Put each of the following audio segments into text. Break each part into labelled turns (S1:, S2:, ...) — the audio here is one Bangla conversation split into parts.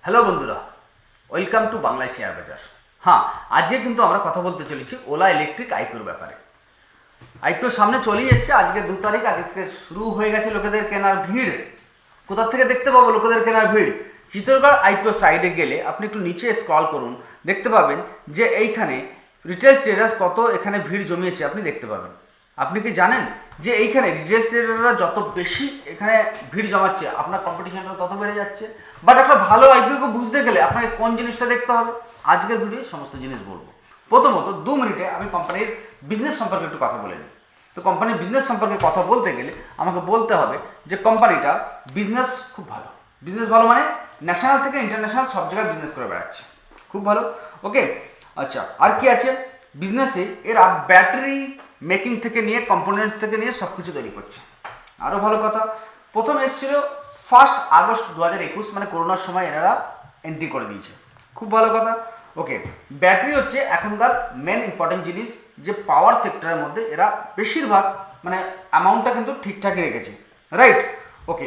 S1: হ্যালো বন্ধুরা, ওয়েলকাম টু বাংলায় শেয়ার বাজার। হ্যাঁ, আজকে কিন্তু আমরা কথা বলতে চলেছি ওলা ইলেকট্রিক আইপিওর ব্যাপারে। আইপিও সামনে চলেই এসছে, আজকে 2 তারিখ, আজকে থেকে শুরু হয়ে গেছে লোকেদের কেনার ভিড়। কোথা থেকে দেখতে পাবো লোকেদের কেনার ভিড়? চিত্রগড় আইপিও সাইডে গেলে আপনি একটু নিচে স্ক্রল করুন, দেখতে পাবেন যে এইখানে রিটেল ট্রেডার্স কত এখানে ভিড় জমিয়েছে আপনি দেখতে পাবেন। আপনি কি জানেন যে এইখানে রিটেল ট্রেডাররা যত বেশি এখানে ভিড় জমাচ্ছে আপনার কম্পিটিশনটা তত বেড়ে যাচ্ছে। বাট একটা ভালো আইপিওকে বুঝতে গেলে আপনাকে কোন জিনিসটা দেখতে হবে, আজকের ভিডিও সমস্ত জিনিস বলবো। প্রথমত 2 মিনিটে আমি কোম্পানির বিজনেস সম্পর্কে একটু কথা বলে নিই। তো কোম্পানির বিজনেস সম্পর্কে কথা বলতে গেলে আমাকে বলতে হবে যে কোম্পানিটা বিজনেস খুব ভালো। বিজনেস ভালো মানে ন্যাশনাল থেকে ইন্টারন্যাশনাল সব জায়গায় বিজনেস করে বেড়াচ্ছে, খুব ভালো। ওকে, আচ্ছা, আর কি আছে বিজনেসে? এরা ব্যাটারি মেকিং থেকে নিয়ে কম্পোনেন্টস থেকে নিয়ে সব কিছু তৈরি করছে। আরও ভালো কথা, প্রথম এসেছিল 1 আগস্ট 2021, মানে করোনার সময় এনারা এন্ট্রি করে দিয়েছে, খুব ভালো কথা। ওকে, ব্যাটারি হচ্ছে এখনকার মেন ইম্পর্টেন্ট জিনিস, যে পাওয়ার সেক্টরের মধ্যে এরা বেশিরভাগ মানে অ্যামাউন্টটা কিন্তু ঠিকঠাকই রেখেছে, রাইট? ওকে,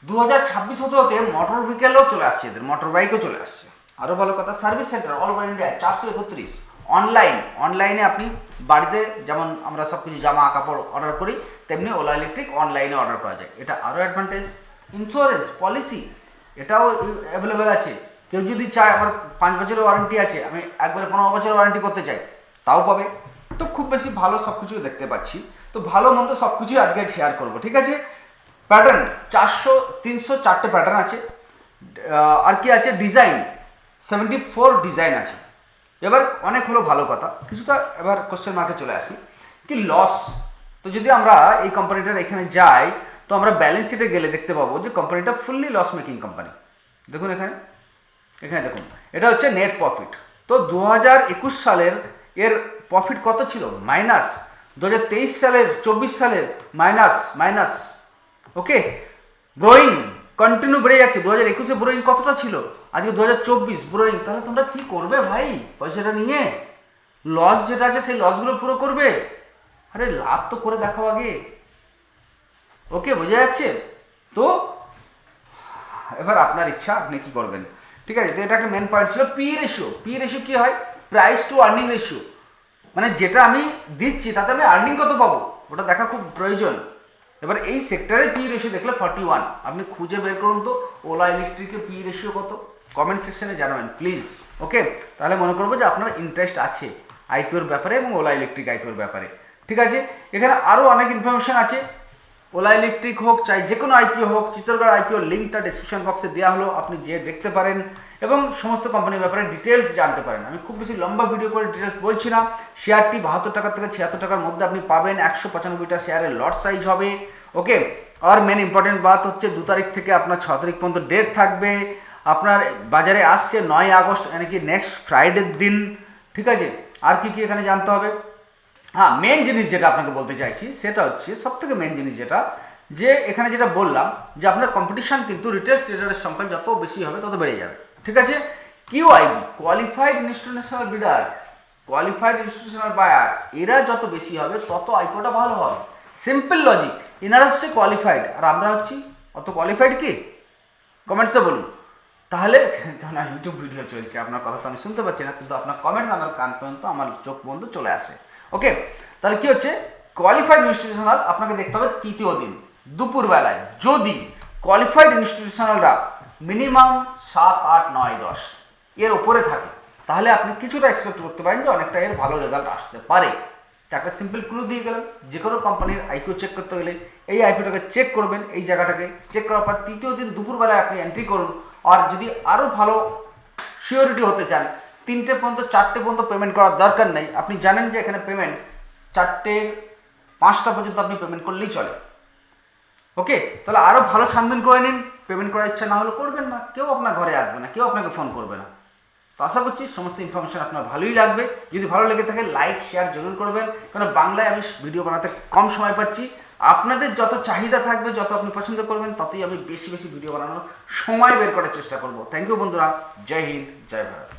S1: 2026 হতে হতে মোটর ভেহিকেলও চলে আসছে, এদের মোটর বাইকও চলে আসছে। আরও ভালো কথা, service centre all over India 431। অনলাইনে আপনি বাড়িতে যেমন আমরা সব কিছু জামা কাপড় অর্ডার করি, তেমনি ওলা ইলেকট্রিক অনলাইনে অর্ডার করা যায়, এটা আরও অ্যাডভান্টেজ। ইন্স্যুরেন্স পলিসি এটাও অ্যাভেলেবেল আছে। কেউ যদি চায় আমার 5 বছরের ওয়ারেন্টি আছে, আমি একবারে 15 বছরের ওয়ারেন্টি করতে চাই, তাও পাবে। তো খুব বেশি ভালো সব কিছু দেখতে পাচ্ছি। তো ভালো মন্দ সব কিছুই আজকে শেয়ার করবো, ঠিক আছে? প্যাটার্ন 304টে প্যাটার্ন আছে। আর কি আছে? ডিজাইন 74 ডিজাইন আছে। এবার অনেক হলো ভালো কথা, কিছুটা এবার কোশ্চেন মার্কে চলে আসি কি লস। তো যদি আমরা এই কোম্পানিটার এখানে যাই, তো আমরা ব্যালেন্স শিটে গেলে দেখতে পাবো যে কোম্পানিটা ফুললি লস মেকিং কোম্পানি। দেখুন এখানে দেখুন, এটা হচ্ছে নেট প্রফিট। তো 2021 সালের এর প্রফিট কত ছিল? মাইনাস। 2023 সালের 24 সালের মাইনাস। ওকে, ব্রোয়িং কন্টিনিউ বেড়ে যাচ্ছে। 2021-এ ব্রোয়িং কতটা ছিল, আজকে 2024 ব্রোয়িং। তাহলে তোমরা কি করবে ভাই পয়সাটা নিয়ে? লস যেটা আছে সেই লসগুলো পুরো করবে? আরে লাভ তো করে দেখাও আগে। ওকে, বোঝা যাচ্ছে? তো এবার আপনার ইচ্ছা, আপনি কি করবেন, ঠিক আছে? তো এটা একটা মেন পয়েন্ট ছিল। পি রেশিও কি হয়? প্রাইস টু আর্নিং রেশিও, মানে যেটা আমি দিচ্ছি তাতে আমি আর্নিং কত পাবো ওটা দেখা খুব প্রয়োজন। এবার এই সেক্টরে পি রেশিও দেখলে 41, আপনি খুঁজে বের করুন তো ওলা ইলেকট্রিকের পি রেশিও কত, কমেন্ট সেকশনে জানাবেন প্লিজ। ওকে, তাহলে মনে করবো যে আপনার ইন্টারেস্ট আছে আইপিওর ব্যাপারে এবং ওলা ইলেকট্রিক আইপিওর ব্যাপারে, ঠিক আছে? এখানে আরও অনেক ইনফরমেশন আছে। ওলা ইলেকট্রিক হোক চাই যে কোনো আইপিও হোক, চিত্রগড় আইপিওর লিঙ্কটা ডিসক্রিপশন বক্সে দেওয়া হলো, আপনি যে দেখতে পারেন এবং সমস্ত কোম্পানির ব্যাপারে ডিটেলস জানতে পারেন। আমি খুব বেশি লম্বা ভিডিও করে ডিটেলস বলছি না। শেয়ারটি 72 টাকা থেকে 76 টাকার মধ্যে আপনি পাবেন। 195টা শেয়ারের লট সাইজ হবে। ওকে, আর মেন ইম্পর্টেন্ট বাত হচ্ছে 2 তারিখ থেকে আপনার 6 তারিখ পর্যন্ত ডেট থাকবে। আপনার বাজারে আসছে 9 আগস্ট, মানে কি নেক্সট ফ্রাইডের দিন, ঠিক আছে? আর কি এখানে জানতে হবে? হ্যাঁ, মেন জিনিস যেটা আপনাকে বলতে চাইছি সেটা হচ্ছে সবথেকে মেন জিনিস যেটা, যে এখানে যেটা বললাম যে আপনার কম্পিটিশন কিন্তু রিটেল ট্রেডারের সংখ্যা যত বেশি হবে তত বেড়ে যাবে, ঠিক আছে? QIB qualified institutional bidder, qualified institutional buyer, এরা যত বেশি হবে তত আইপিওটা ভালো হবে। সিম্পল লজিক, এনারা হচ্ছে কোয়ালিফাইড আর আমরা হচ্ছি অত কোয়ালিফাইড কি? কমেন্টসে বলুন। তাহলে কেন ইউটিউব ভিডিও চলছে, আপনার কথা তো আমি শুনতে পাচ্ছি না, কিন্তু আপনার কমেন্টস আমার কান পর্যন্ত, আমার চোখ পর্যন্ত চলে আসে। ওকে, তাহলে কি হচ্ছে? কোয়ালিফাইড ইনস্টিটিউশনাল আপনাকে দেখতে হবে তৃতীয় দিন দুপুরবেলায়। যদি কোয়ালিফাইড ইনস্টিটিউশনালরা মিনিমাম 7, 8, 9, 10 এর ওপরে থাকে, তাহলে আপনি কিছুটা এক্সপেক্ট করতে পারেন যে অনেকটা এর ভালো রেজাল্ট আসতে পারে। তো একটা সিম্পল ক্লু দিয়ে গেলাম, যে কোনো কোম্পানির আইপিও চেক করতে গেলে এই আইপিওটাকে চেক করবেন, এই জায়গাটাকে চেক করার পর তৃতীয় দিন দুপুরবেলায় আপনি এন্ট্রি করুন। আর যদি আরও ভালো সিওরিটি হতে চান, 3টে পর্যন্ত 4টে পর্যন্ত পেমেন্ট করার দরকার নেই। আপনি জানেন যে এখানে পেমেন্ট 4টে 5টা পর্যন্ত আপনি পেমেন্ট করলেই চলে। ওকে, তাহলে আরও ভালো ছানবিন করে নিন। পেমেন্ট করার ইচ্ছা না হলে করবেন না, কেউ আপনার ঘরে আসবে না, কেউ আপনাকে ফোন করবে না। তো আশা করছি সমস্ত ইনফরমেশন আপনার ভালোই লাগবে। যদি ভালো লেগে থাকে লাইক শেয়ার জরুর করবেন, কারণ বাংলায় আমি ভিডিও বানাতে কম সময় পাচ্ছি। আপনাদের যত চাহিদা থাকবে, যত আপনি পছন্দ করবেন, ততই আমি বেশি বেশি ভিডিও বানানোর সময় বের করার চেষ্টা করব। থ্যাংক ইউ বন্ধুরা, জয় হিন্দ, জয় ভারত।